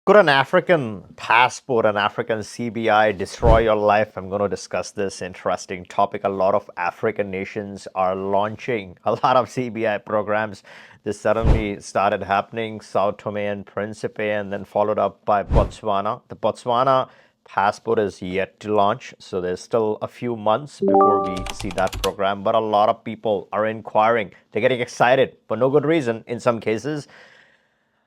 Could an African passport, an African CBI destroy your life? I'm going to discuss this interesting topic. A lot of African nations are launching a lot of CBI programs. This suddenly started happening, Sao Tomé and Principe, and then followed up by Botswana. The Botswana passport is yet to launch, so there's still a few months before we see that program. But a lot of people are inquiring. They're getting excited for no good reason in some cases.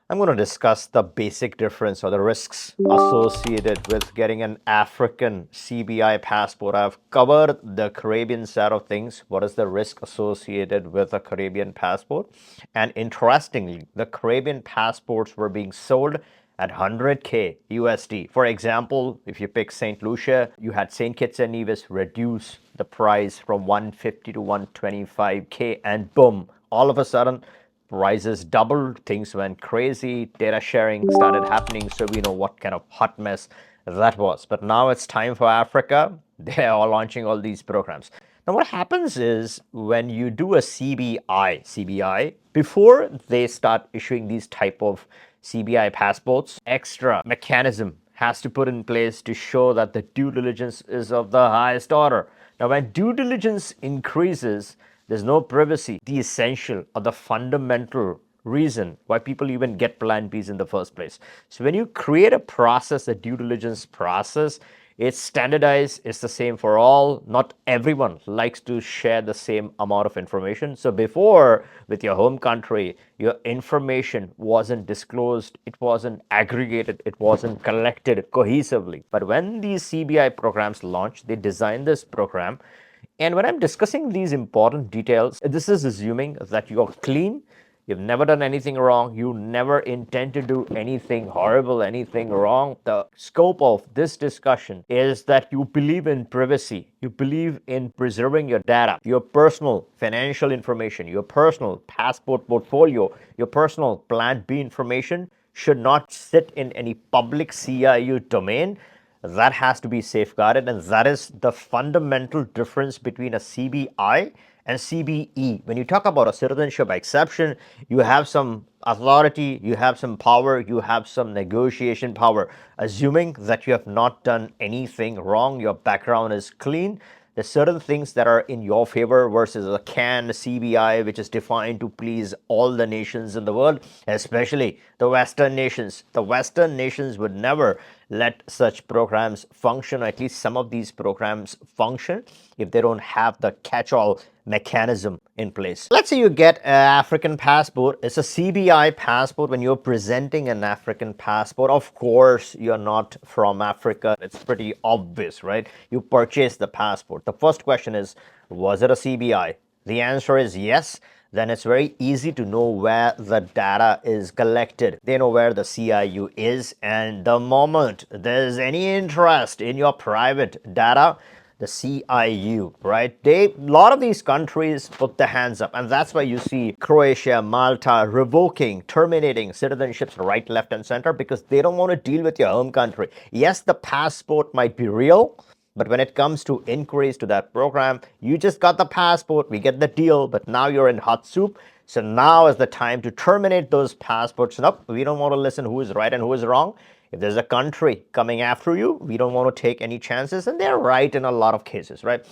I'm going to discuss the basic difference or the risks associated with getting an African CBI passport. I've covered the Caribbean side of things. What is the risk associated with a Caribbean passport? And interestingly, the Caribbean passports were being sold at 100K USD. For example, if you pick St. Lucia, you had St. Kitts and Nevis reduce the price from 150 to 125K, and boom, all of a sudden, prices doubled, things went crazy, data sharing started happening, so we know what kind of hot mess that was. But now it's time for Africa. They are launching all these programs. Now, what happens is when you do a CBI, before they start issuing these type of CBI passports, extra mechanism has to put in place to show that the due diligence is of the highest order. Now, when due diligence increases, there's no privacy, the essential or the fundamental reason why people even get Plan Bs in the first place. So when you create a process, a due diligence process, it's standardized, it's the same for all. Not everyone likes to share the same amount of information. So before, with your home country, your information wasn't disclosed, it wasn't aggregated, it wasn't collected cohesively. But when these CBI programs launched, they designed this program, and when I'm discussing these important details, this is assuming that you're clean, you've never done anything wrong, you never intend to do anything horrible, anything wrong. The scope of this discussion is that you believe in privacy, you believe in preserving your data, your personal financial information, your personal passport portfolio, your personal Plan B information should not sit in any public CIU domain. That has to be safeguarded, and that is the fundamental difference between a CBI and CBE. When you talk about a citizenship by exception, you have some authority, you have some power, you have some negotiation power. Assuming that you have not done anything wrong, your background is clean, there's certain things that are in your favor versus a canned CBI, which is defined to please all the nations in the world, especially the Western nations. The Western nations would never let such programs function, or at least some of these programs function, if they don't have the catch-all mechanism in place. Let's say you get an African passport. It's a CBI passport. When you're presenting an African passport, of course, you're not from Africa. It's pretty obvious, right? You purchase the passport. The first question is, was it a CBI? The answer is yes. Then it's very easy to know where the data is collected. They know where the CIU is, and the moment there's any interest in your private data, the CIU, right? A lot of these countries put their hands up, and that's why you see Croatia, Malta revoking, terminating citizenships right, left, and center, because they don't want to deal with your home country. Yes, the passport might be real, but when it comes to inquiries to that program, you just got the passport, we get the deal, but now you're in hot soup. So now is the time to terminate those passports. Nope, we don't want to listen who is right and who is wrong. If there's a country coming after you, we don't want to take any chances. And they're right in a lot of cases, right?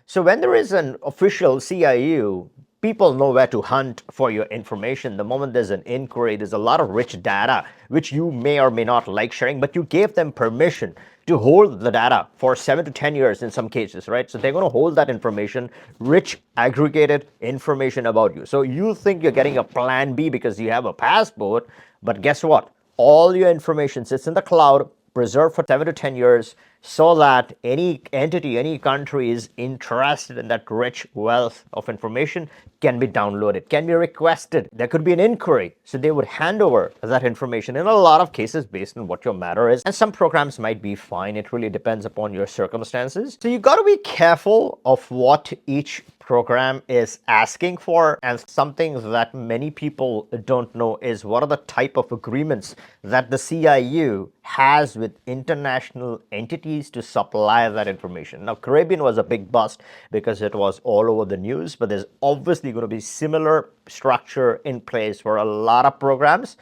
So when there is an official CIU, people know where to hunt for your information. The moment there's an inquiry, there's a lot of rich data which you may or may not like sharing, but you gave them permission to hold the data for 7 to 10 years in some cases, right? So they're going to hold that information, rich aggregated information about you. So you think you're getting a Plan B because you have a passport, but guess what? All your information sits in the cloud, preserved for 7 to 10 years, so that any entity, any country is interested in that rich wealth of information can be downloaded, can be requested. There could be an inquiry. So they would hand over that information in a lot of cases based on what your matter is. And some programs might be fine. It really depends upon your circumstances. So you got to be careful of what each program is asking for. And something that many people don't know is what are the type of agreements that the CIU has with international entities to supply that information. Now, Caribbean was a big bust because it was all over the news, but there's obviously going to be similar structure in place for a lot of programs.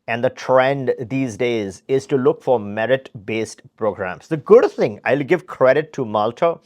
And the trend these days is to look for merit-based programs. The good thing, I'll give credit to Malta,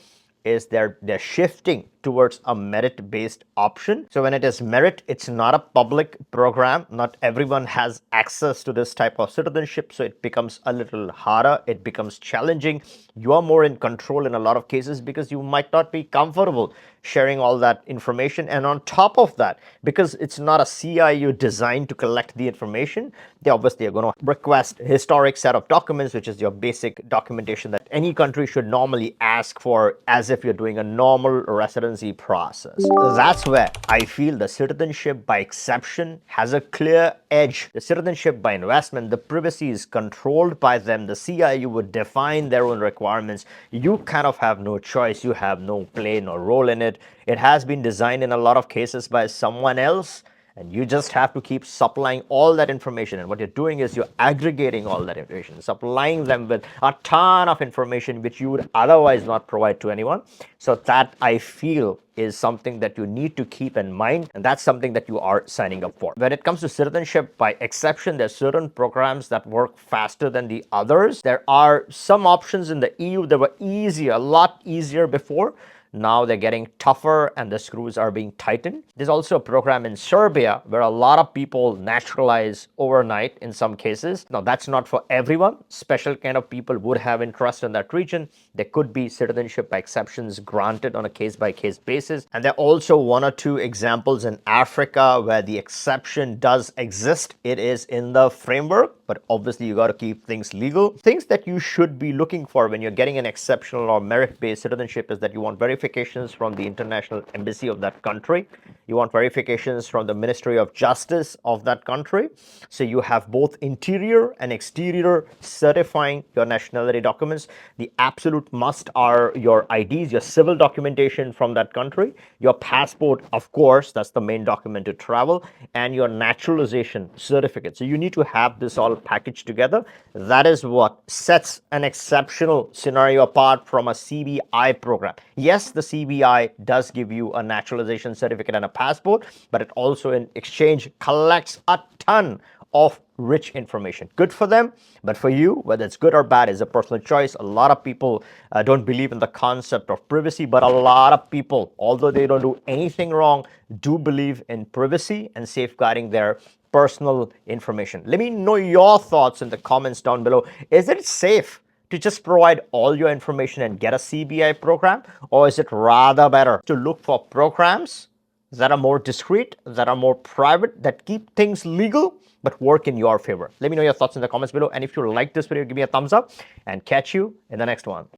is they're shifting towards a merit-based option. So when it is merit, it's not a public program. Not everyone has access to this type of citizenship, so it becomes a little harder. It becomes challenging. You are more in control in a lot of cases because you might not be comfortable sharing all that information. And on top of that, because it's not a CIU designed to collect the information, they obviously are going to request a historic set of documents, which is your basic documentation that any country should normally ask for as if you're doing a normal residency process. That's where I feel the citizenship by exception has a clear edge. The citizenship by investment, the privacy is controlled by them. The CIU would define their own requirements. You kind of have no choice. You have no play, no role in it. It has been designed in a lot of cases by someone else, and you just have to keep supplying all that information. And what you're doing is you're aggregating all that information, supplying them with a ton of information which you would otherwise not provide to anyone. So that, I feel, is something that you need to keep in mind, and that's something that you are signing up for. When it comes to citizenship by exception, there's certain programs that work faster than the others. There are some options in the EU that were easier, a lot easier before. Now they're getting tougher and the screws are being tightened. There's also a program in Serbia where a lot of people naturalize overnight in some cases. Now that's not for everyone. Special kind of people would have interest in that region. There could be citizenship by exceptions granted on a case-by-case basis. And there are also one or two examples in Africa where the exception does exist. It is in the framework, but obviously you got to keep things legal. Things that you should be looking for when you're getting an exceptional or merit-based citizenship is that you want verifications from the international embassy of that country. You want verifications from the Ministry of Justice of that country. So you have both interior and exterior certifying your nationality documents. The absolute must are your IDs, your civil documentation from that country, your passport, of course, that's the main document to travel, and your naturalization certificate. So you need to have this all packaged together. That is what sets an exceptional scenario apart from a CBI program. Yes, the CBI does give you a naturalization certificate and a passport, but it also in exchange collects a ton of rich information. Good for them, but for you, whether it's good or bad is a personal choice. A lot of people don't believe in the concept of privacy, but a lot of people, although they don't do anything wrong, do believe in privacy and safeguarding their personal information. Let me know your thoughts in the comments down below. Is it safe to just provide all your information and get a CBI program, or is it rather better to look for programs that are more discreet, that are more private, that keep things legal, but work in your favor? Let me know your thoughts in the comments below. And if you like this video, give me a thumbs up and catch you in the next one.